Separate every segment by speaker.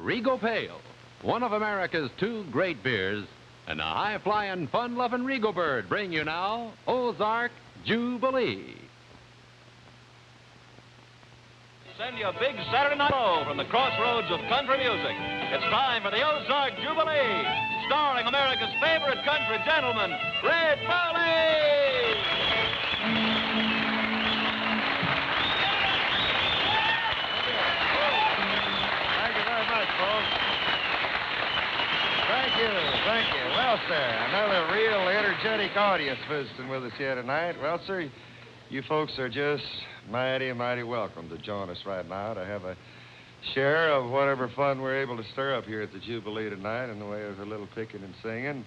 Speaker 1: Regal Pale, one of America's two great beers, and a high-flying, fun-loving Regal bird bring you now Ozark Jubilee.
Speaker 2: Send you a big Saturday night show from the crossroads of country music. It's time for the Ozark Jubilee, starring America's favorite country gentleman, Red Foley!
Speaker 3: Thank you very much, folks. Thank you. Well, sir, another real energetic audience visiting with us here tonight. Well, sir, you folks are just mighty welcome to join us right now to have a share of whatever fun we're able to stir up here at the Jubilee tonight in the way of a little picking and singing.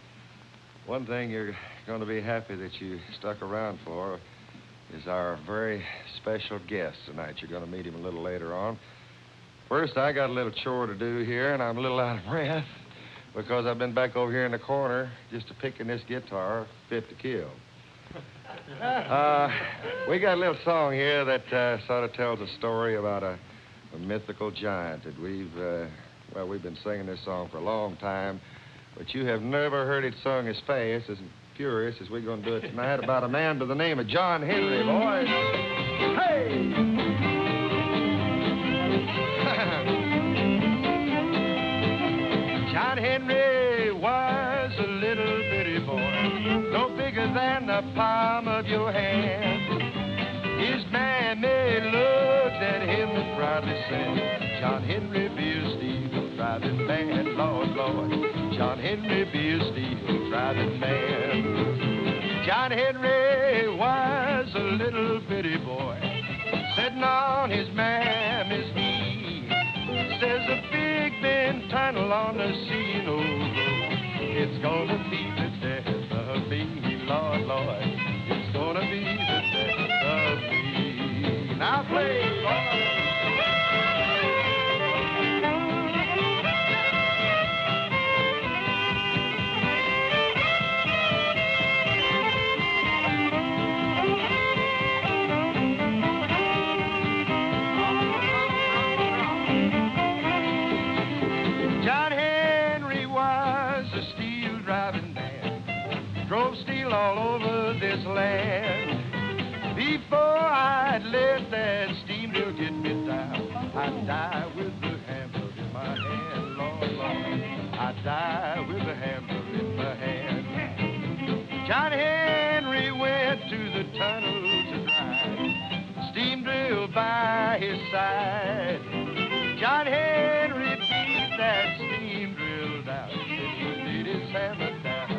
Speaker 3: One thing you're going to be happy that you stuck around for is our very special guest tonight. You're going to meet him a little later on. First, I got a little chore to do here, and I'm a little out of breath because I've been back over here in the corner just a picking this guitar fit to kill. We got a little song here that sort of tells a story about a mythical giant that we've been singing this song for a long time, but you have never heard it sung as fast, as furious as we're going to do it tonight, about a man by the name of John Henry, boys. Hey! John Henry was a little bitty boy, no bigger than the palm of your hand. His mammy looked at him and proudly said, John Henry be a steel driving man, Lord, Lord. John Henry be a steel driving man. John Henry was a little bitty boy, sitting on his mammy's knee. Says a big bend tunnel on the sea, no, it's gonna be the death of me, Lord, Lord. It's gonna be the death of me. Now play, boy. Drove steel all over this land. Before I'd let that steam mill get me down, I'd die with the hammer in my hand, Lord, Lord. I'd die with the hammer in my hand. John Henry went to the tunnel to drive, steam drill by his side. John Henry beat that steam drill down, he laid his hammer down.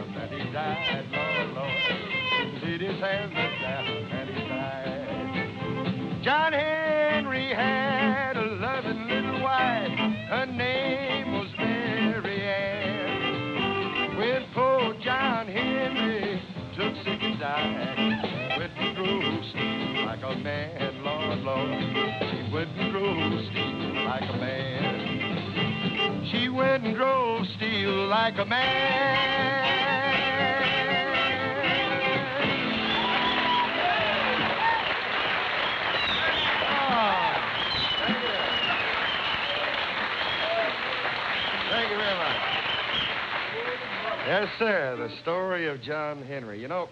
Speaker 3: Died, Lord, Lord. Laid his hammer down and he died. John Henry had a loving little wife. Her name was Mary Ann. When poor John Henry took sick and died, went and drove steel like a man, Lord, Lord. She went and drove steel like a man. She went and drove steel like a man. Thank you very much. Yes, sir, the story of John Henry. You know,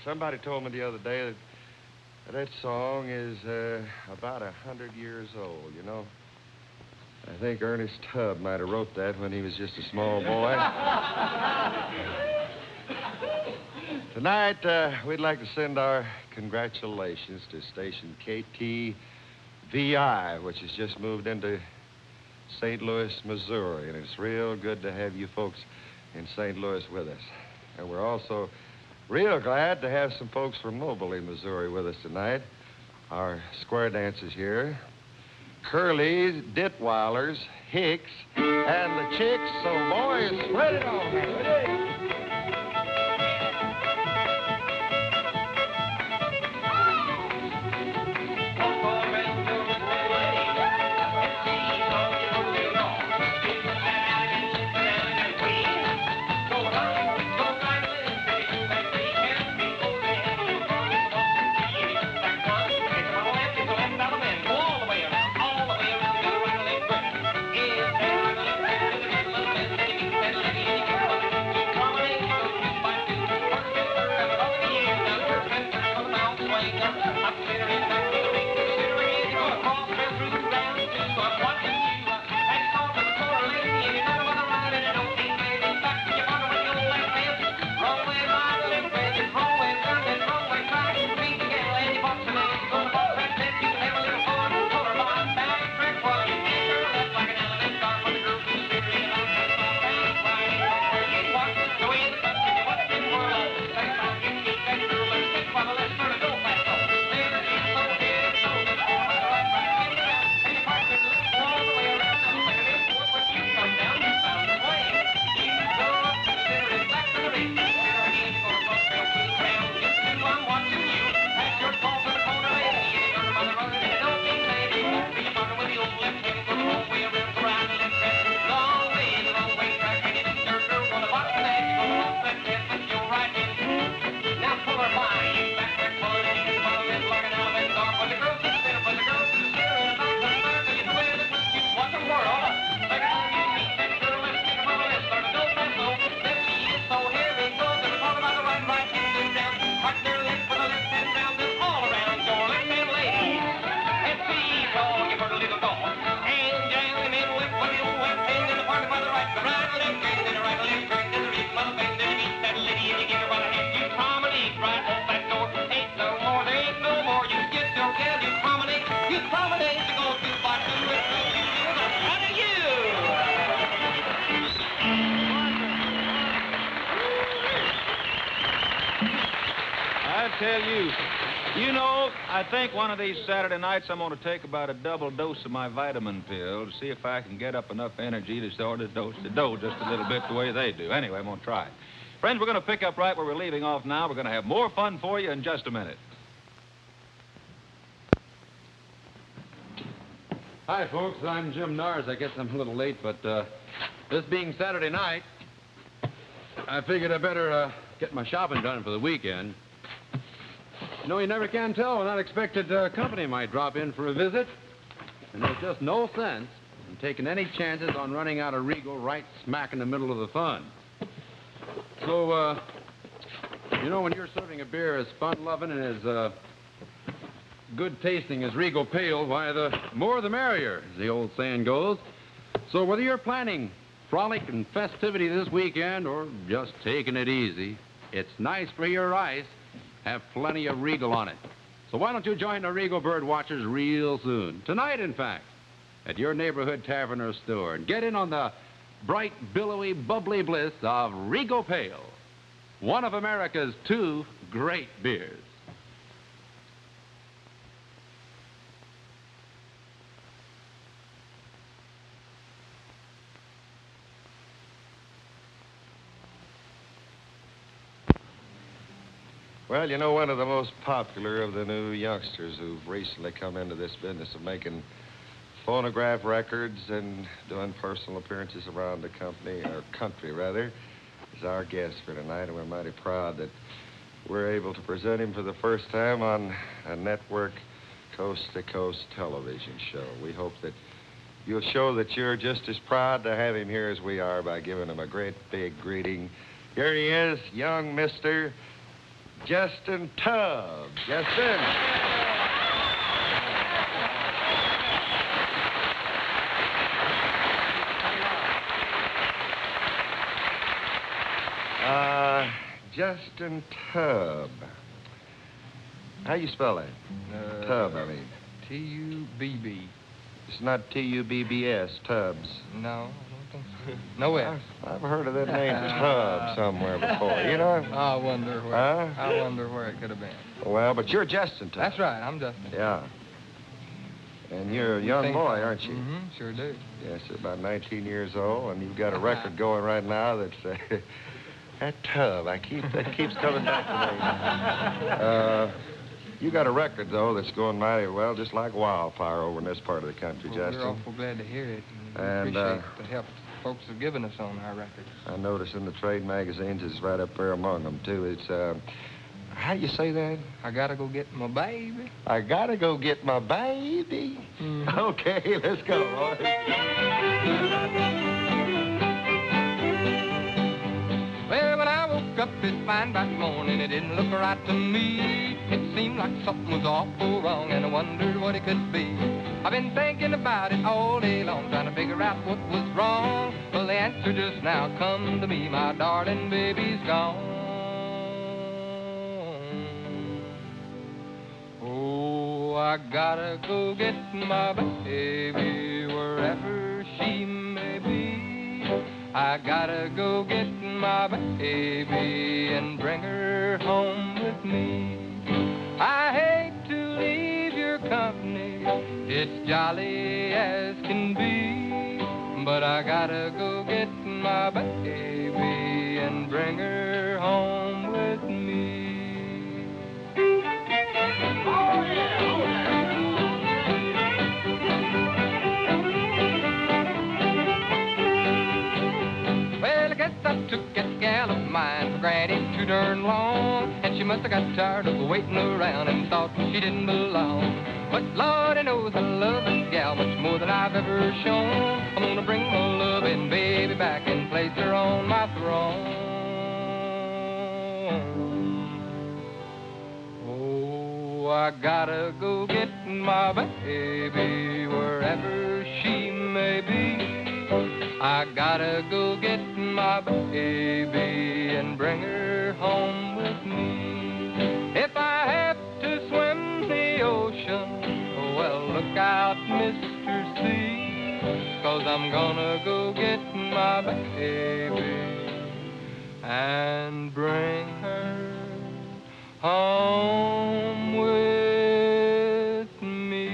Speaker 3: somebody told me the other day that song is about 100 years old, you know. I think Ernest Tubb might have wrote that when he was just a small boy. Tonight, we'd like to send our congratulations to station KTVI, which has just moved into St. Louis, Missouri, and it's real good to have you folks in St. Louis with us. And we're also real glad to have some folks from Moberly, Missouri with us tonight. Our square dancers here, Curly's, Detwyler's, Hicks, and the Chicks. So, boys, spread it on. Ready?
Speaker 2: I think one of these Saturday nights I'm going to take about a double dose of my vitamin pill to see if I can get up enough energy to sort of dose the dough just a little bit the way they do. Anyway, I'm going to try. Friends, we're going to pick up right where we're leaving off now. We're going to have more fun for you in just a minute.
Speaker 1: Hi, folks. I'm Jim Nars. I guess I'm a little late, but this being Saturday night, I figured I better get my shopping done for the weekend. You know, you never can tell when unexpected company might drop in for a visit. And there's just no sense in taking any chances on running out of Regal right smack in the middle of the fun. So, you know, when you're serving a beer as fun-loving and as good tasting as Regal Pale, why, the more the merrier, as the old saying goes. So whether you're planning frolic and festivity this weekend or just taking it easy, it's nice for your ice. Have plenty of Regal on it. So why don't you join the Regal Bird Watchers real soon? Tonight, in fact, at your neighborhood tavern or store. And get in on the bright, billowy, bubbly bliss of Regal Pale, one of America's 2 great beers.
Speaker 3: Well, you know, one of the most popular of the new youngsters who've recently come into this business of making phonograph records and doing personal appearances around the company, or country, rather, is our guest for tonight, and we're mighty proud that we're able to present him for the first time on a network coast-to-coast television show. We hope that you'll show that you're just as proud to have him here as we are by giving him a great big greeting. Here he is, young Mr. Justin Tubb. Justin. Justin Tubb. How you spell that? Tubb, I mean.
Speaker 4: T-U-B-B.
Speaker 3: It's not T-U-B-B-S, Tubbs.
Speaker 4: No, I don't think so. No S.
Speaker 3: I've heard of that name Tubb somewhere before, you know?
Speaker 4: I wonder where.
Speaker 3: Huh?
Speaker 4: I wonder where it could have been.
Speaker 3: Well, but you're Justin Tubb.
Speaker 4: That's right, I'm Justin.
Speaker 3: Yeah. And you're a young boy, aren't you?
Speaker 4: Mm-hmm, sure do.
Speaker 3: Yes, about 19 years old, and you've got a record going right now that's... that Tubb, that keeps coming back to me. You got a record, though, that's going mighty well, just like wildfire over in this part of the country,
Speaker 4: Well,
Speaker 3: Justin.
Speaker 4: we're awful glad to hear it.
Speaker 3: And,
Speaker 4: we appreciate the help folks have given us on our records.
Speaker 3: I notice in the trade magazines it's right up there among them, too. It's, how do you say that?
Speaker 4: I gotta go get my baby.
Speaker 3: I gotta go get my baby.
Speaker 4: Mm-hmm.
Speaker 3: Okay, let's go, boys.
Speaker 4: Well, when I woke up this fine bright morning, it didn't look right to me. It seemed seemed like something was awful wrong, and I wondered what it could be. I've been thinking about it all day long, trying to figure out what was wrong. Well, the answer just now come to me, my darling baby's gone. Oh, I gotta go get my baby wherever she may be. I gotta go get my baby and bring her home with me. I hate to leave your company, it's jolly as can be, but I gotta go get my baby and bring her home with me. Oh, yeah. Well, I guess I took that gal of mine for granted too darn long, and she must have got tired of waiting around and thought she didn't belong. But Lordy knows I love this gal much more than I've ever shown. I'm gonna bring my loving baby back and place her on my throne. Oh, I gotta go get my baby wherever she may be. I gotta go get my baby and bring her home with me. If I have to swim the ocean, well, look out, Mr. Sea, 'cause I'm gonna go get my baby and bring her home with me.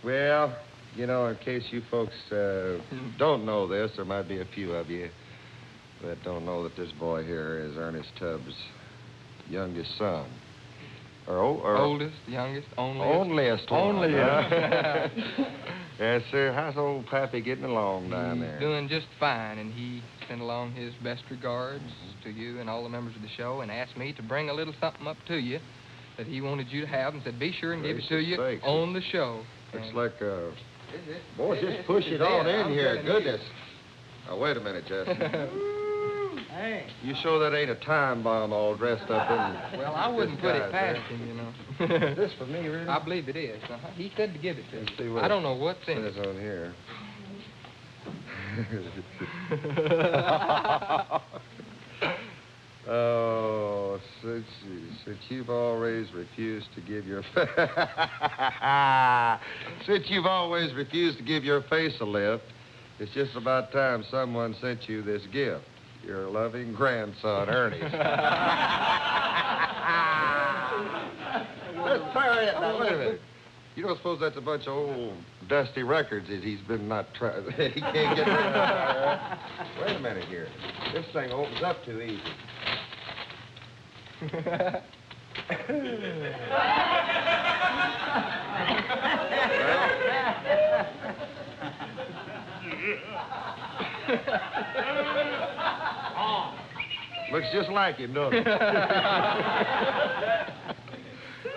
Speaker 3: Well, you know, in case you folks don't know this, there might be a few of you that don't know that this boy here is Ernest Tubb's youngest son.
Speaker 4: Oldest, youngest, onlyest.
Speaker 3: Onlyest. Yes, sir. How's old Pappy getting along down there?
Speaker 4: He's doing just fine, and he sent along his best regards to you and all the members of the show and asked me to bring a little something up to you that he wanted you to have and said, be sure and give it to you on the show.
Speaker 3: Looks like, boy, just push it on in here. Goodness. Now, wait a minute, Justin.
Speaker 5: Hey.
Speaker 3: You sure that ain't a time bomb all dressed up in...
Speaker 4: Well, I wouldn't put it past him, you know.
Speaker 3: Is this for me, really?
Speaker 4: I believe it is. He said to give it to
Speaker 3: Let's see
Speaker 4: you.
Speaker 3: what
Speaker 4: I don't know what's in
Speaker 3: it says
Speaker 4: it.
Speaker 3: on here. Oh, since you've always refused to give your since you've always refused to give your face a lift, it's just about time someone sent you this gift. Your loving grandson, Ernest. Let's try it now. Wait a minute. You don't suppose that's a bunch of old dusty records that he's been not trying. He can't get rid of. Wait a minute here. This thing opens up too easy. Looks just like him, don't it?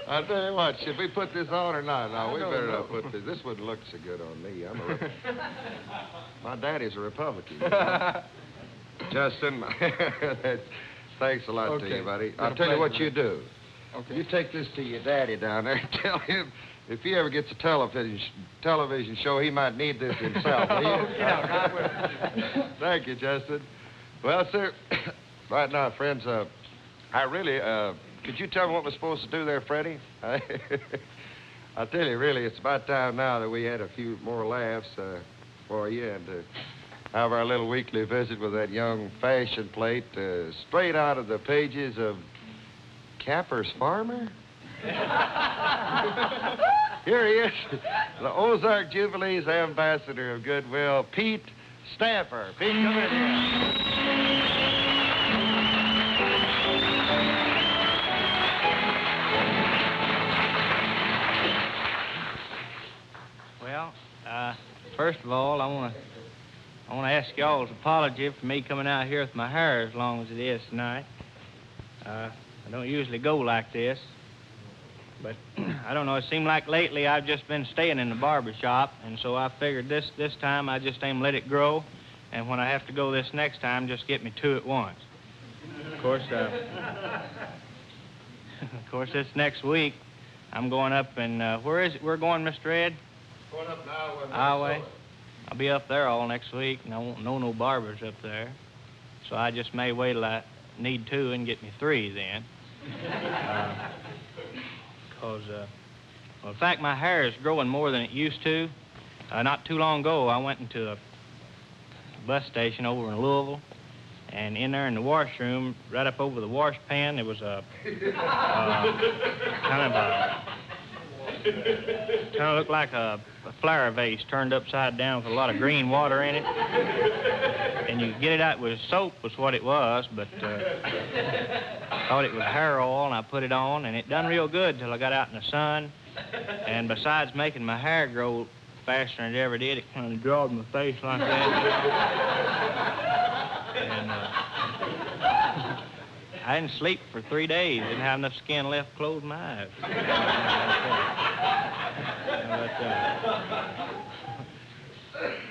Speaker 3: I'll tell you what, should we put this on or not? No, we better not put this. This wouldn't look so good on me. My daddy's a Republican. You know? Justin, thanks a lot to you, buddy. I'll tell you what you do.
Speaker 4: Okay.
Speaker 3: You take this to your daddy down there and tell him if he ever gets a television show, he might need this himself. Will you? Thank you, Justin. Well, sir, right now, friends, I really, could you tell me what we're supposed to do there, Freddie? I'll tell you, really, it's about time now that we had a few more laughs for you and have our little weekly visit with that young fashion plate straight out of the pages of Capper's Farmer? Here he is, the Ozark Jubilee's ambassador of goodwill, Pete Stamper. Pete, come in here.
Speaker 5: Well, first of all, I want to ask y'all's apology for me coming out here with my hair as long as it is tonight. I don't usually go like this. But I don't know, it seemed like lately I've just been staying in the barber shop, and so I figured this time I just aim let it grow, and when I have to go this next time, just get me two at once. Of course, this next week, I'm going up and, where is it we're going, Mr. Ed?
Speaker 1: Going up now.
Speaker 5: Highway. I'll be up there all next week, and I won't know no barbers up there. So I just may wait till I need two and get me three then. Well, in fact, my hair is growing more than it used to. Not too long ago, I went into a bus station over in Louisville, and in there in the washroom, right up over the wash pan, there was a kind of looked like a flower vase turned upside down with a lot of green water in it. And you get it out with soap was what it was, but I thought it was hair oil, and I put it on, and it done real good till I got out in the sun. And besides making my hair grow faster than it ever did, it kind of drawed my face like that. And I didn't sleep for 3 days. Didn't have enough skin left to close my eyes.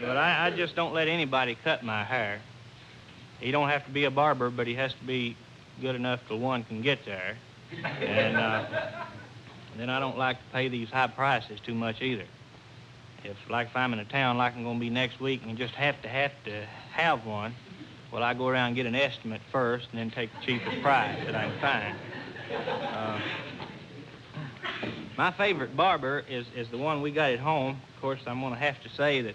Speaker 5: But I just don't let anybody cut my hair. He don't have to be a barber, but he has to be good enough till one can get there. And then I don't like to pay these high prices too much either. If I'm in a town like I'm going to be next week and just have to have one, well, I go around and get an estimate first and then take the cheapest price that I can find. My favorite barber is the one we got at home. Of course, I'm going to have to say that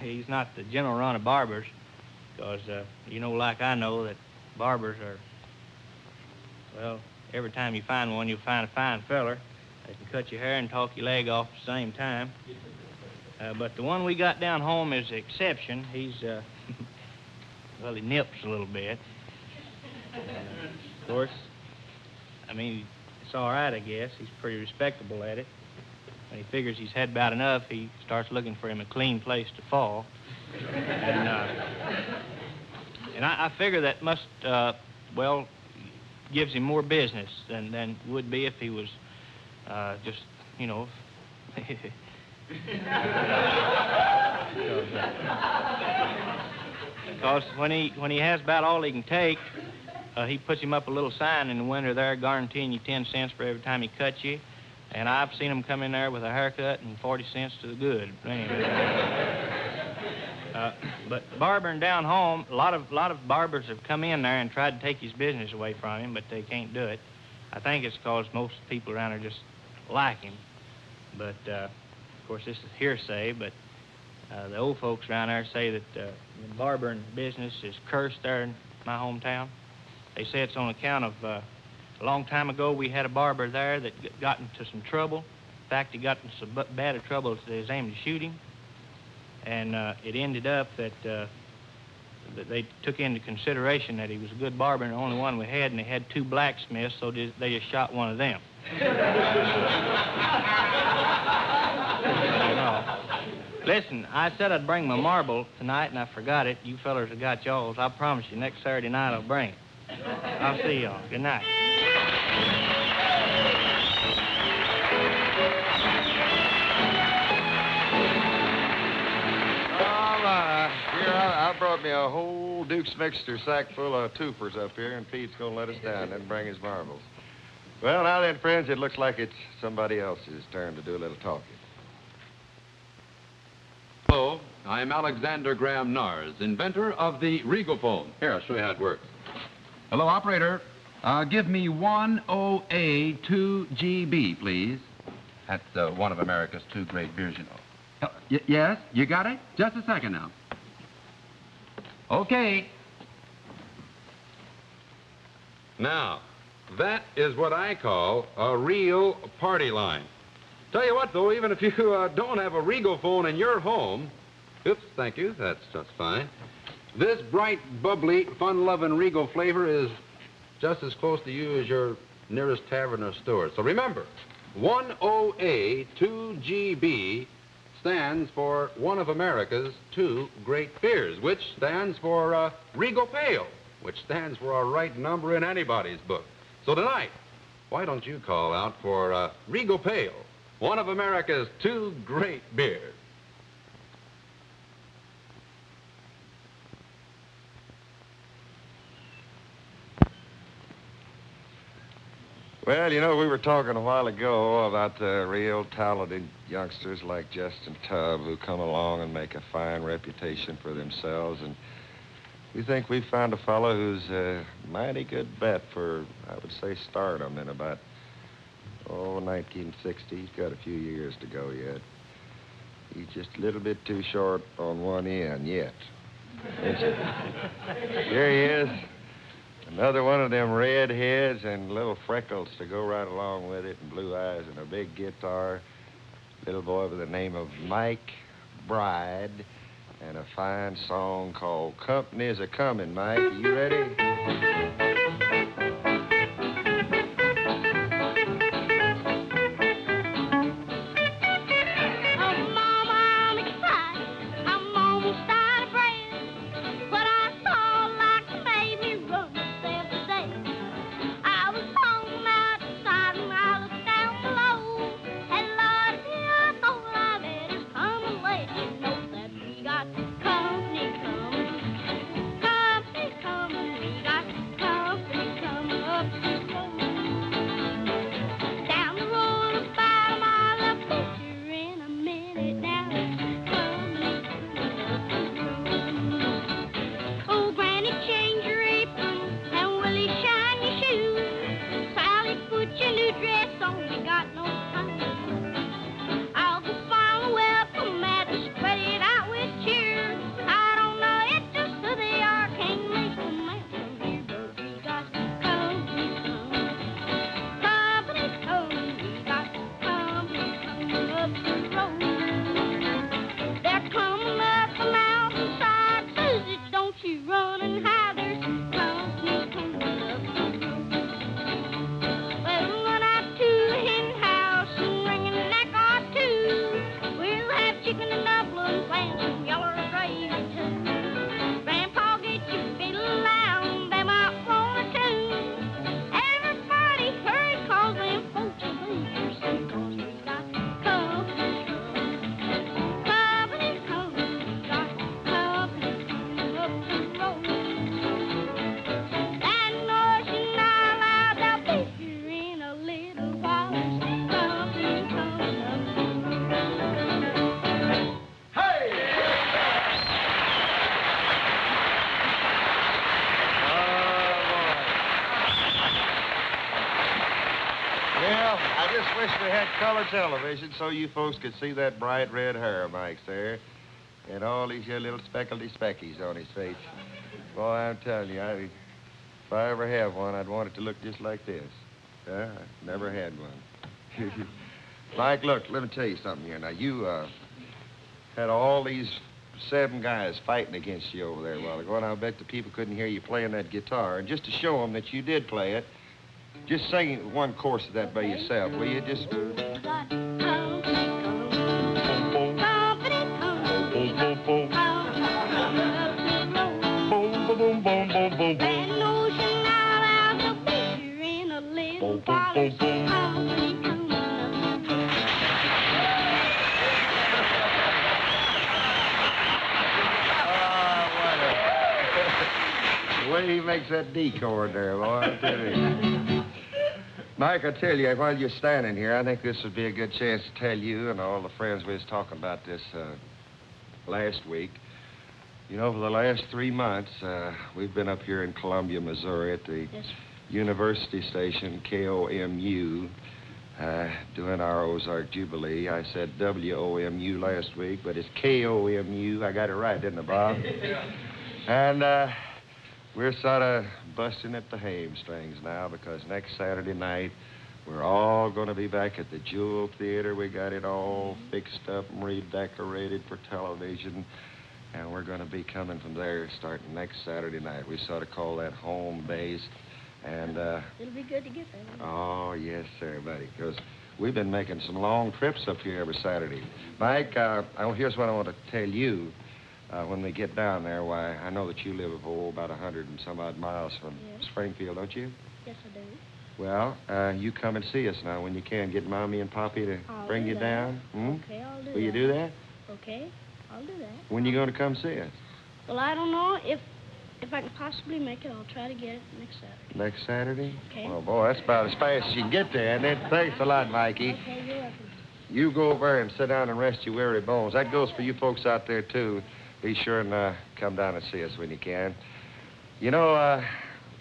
Speaker 5: he's not the general run of barbers, because you know, like I know, that barbers are, well, every time you find one, you'll find a fine feller. They can cut your hair and talk your leg off at the same time. But the one we got down home is the exception. He's, well, he nips a little bit. Of course, I mean, it's all right, I guess. He's pretty respectable at it. When he figures he's had about enough, he starts looking for him a clean place to fall. And I figure that must, well, gives him more business than would be if he was just, you know, because when he has about all he can take, he puts him up a little sign in the window there guaranteeing you 10 cents for every time he cuts you. And I've seen him come in there with a haircut and 40 cents to the good. But barbering down home, a lot of barbers have come in there and tried to take his business away from him, but they can't do it. I think it's because most people around there just like him. But, of course, this is hearsay, but the old folks around there say that the barbering business is cursed there in my hometown. They say it's on account of a long time ago we had a barber there that got into some trouble. In fact, he got into so bad a trouble that they was aiming to shoot him. And it ended up that they took into consideration that he was a good barber and the only one we had, and they had 2 blacksmiths, so they just shot one of them. Listen, I said I'd bring my marble tonight, and I forgot it. You fellers have got y'all's. I promise you, next Saturday night I'll bring it. I'll see y'all. Good night.
Speaker 3: I brought me a whole Duke's Mixture sack full of twoopers up here, and Pete's going to let us down and bring his marbles. Well, now then, friends, it looks like it's somebody else's turn to do a little talking.
Speaker 1: Hello, I'm Alexander Graham Nars, inventor of the Regal phone. Here, I'll show you how it works. Hello, operator. Give me 10A2GB, please. That's one of America's 2 great beers, you know. Yes, you got it? Just a second now. Okay. Now, that is what I call a real party line. Tell you what, though, even if you don't have a Regal phone in your home, oops, thank you, that's just fine. This bright, bubbly, fun-loving Regal flavor is just as close to you as your nearest tavern or store. So remember, 10A2GB stands for one of America's 2 great beers, which stands for Regal Pale. which stands for a right number in anybody's book. So tonight, why don't you call out for Regal Pale, one of America's 2 great beers?
Speaker 3: Well, you know, we were talking a while ago about the real talented youngsters like Justin Tubb who come along and make a fine reputation for themselves. And we think we found a fellow who's a mighty good bet for, I would say, stardom in about, 1960. He's got a few years to go yet. He's just a little bit too short on one end yet. Here he is. Another one of them red heads and little freckles to go right along with it, and blue eyes and a big guitar. Little boy by the name of Mike Breid, and a fine song called Company's a Comin'. Mike, are you ready? Color television so you folks could see that bright red hair of Mike's there and all these here little speckledy speckies on his face. Boy, I'm telling you, if I ever have one, I'd want it to look just like this. I never had one. Mike, look, let me tell you something here. Now, you had all these 7 guys fighting against you over there a while ago, and I'll bet the people couldn't hear you playing that guitar. And just to show them that you did play it, just sing one chorus of that by yourself, will you? Just... The way he makes that D chord there, boy, I tell you. Mike, I tell you, while you're standing here, I think this would be a good chance to tell you and all the friends we was talking about this last week. You know, for the last 3 months, we've been up here in Columbia, Missouri at the university station, KOMU, doing our Ozark Jubilee. I said WOMU last week, but it's KOMU. I got it right, didn't I, Bob? And we're sort of busting at the hamstrings now because next Saturday night, we're all going to be back at the Jewell Theater. We got it all fixed up and redecorated for television. And we're going to be coming from there starting next Saturday night. We sort of call that home base. And,
Speaker 6: it'll be good to get there.
Speaker 3: Oh, yes, sir, buddy, because we've been making some long trips up here every Saturday. Mike, here's what I want to tell you. when they get down there, why, I know that you live, about 100 and some odd miles from
Speaker 6: Yes.
Speaker 3: Springfield, don't you?
Speaker 6: Yes, I do.
Speaker 3: Well, you come and see us now when you can. Get Mommy and Poppy to
Speaker 6: I'll
Speaker 3: bring
Speaker 6: do
Speaker 3: you
Speaker 6: that.
Speaker 3: down. Hmm?
Speaker 6: Okay, I'll do that.
Speaker 3: Will you do that?
Speaker 6: Okay, I'll do that.
Speaker 3: When you going to come see us?
Speaker 6: Well, I don't know. If I can possibly make it, I'll try to get it next Saturday.
Speaker 3: Next Saturday?
Speaker 6: Okay.
Speaker 3: Oh, boy, that's about as fast as you can get there, isn't it? Thanks a lot, Mikey.
Speaker 6: Okay, you're welcome.
Speaker 3: You go over and sit down and rest your weary bones. That goes for you folks out there, too. Be sure and come down and see us when you can. You know,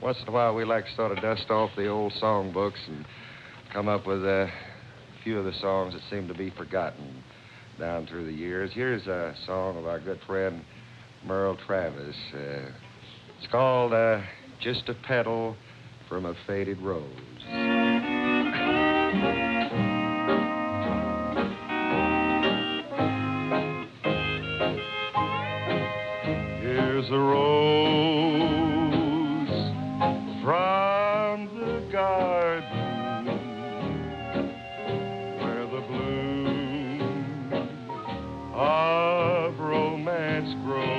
Speaker 3: once in a while we like to sort of dust off the old songbooks and come up with a few of the songs that seem to be forgotten down through the years. Here's a song of our good friend Merle Travis. It's called Just a Petal from a Faded Rose. Here's a rose from the garden where the bloom of romance grows.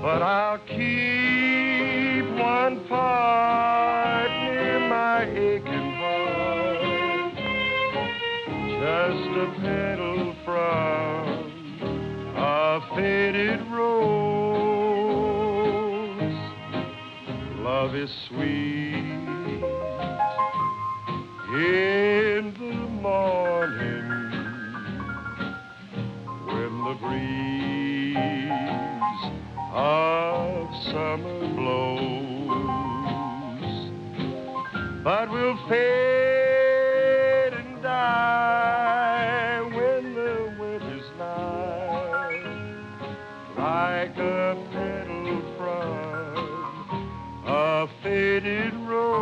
Speaker 3: But I'll keep one part near my aching heart, just a petal from a faded rose. Love is sweet in the morning when the breeze of summer blows, but will fade and die when the winter's nigh, like a petal from a faded rose.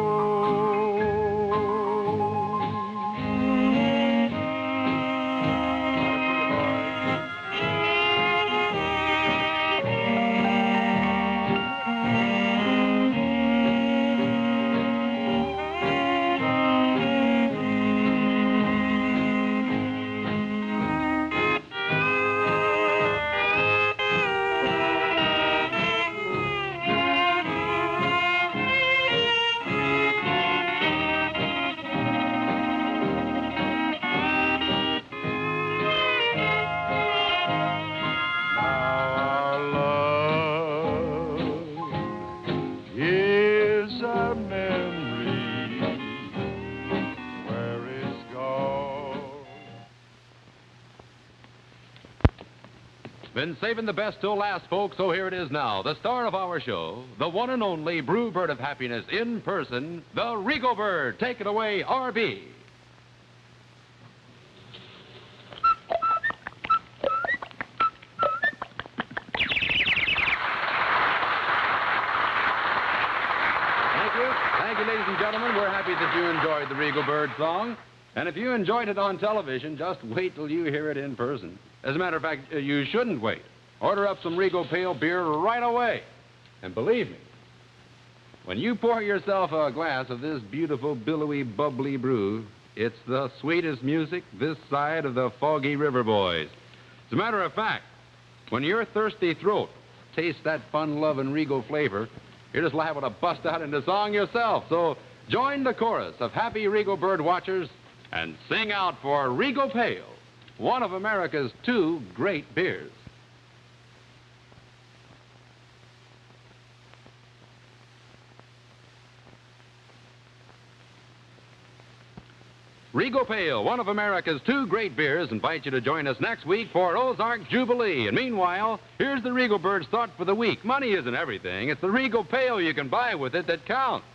Speaker 1: Been saving the best till last, folks, so here it is now. The star of our show, the one and only Brew Bird of Happiness in person, the Regal Bird. Take it away, R.B. Thank you, ladies and gentlemen. We're happy that you enjoyed the Regal Bird song. And if you enjoyed it on television, just wait till you hear it in person. As a matter of fact, you shouldn't wait. Order up some Regal Pale beer right away. And believe me, when you pour yourself a glass of this beautiful, billowy, bubbly brew, it's the sweetest music this side of the foggy river, boys. As a matter of fact, when your thirsty throat tastes that fun-loving Regal flavor, you're just liable to bust out into song yourself. So join the chorus of happy Regal Bird watchers and sing out for Regal Pale, one of America's two great beers. Regal Pale, one of America's two great beers, invite you to join us next week for Ozark Jubilee. And meanwhile, here's the Regal Bird's thought for the week. Money isn't everything. It's the Regal Pale you can buy with it that counts.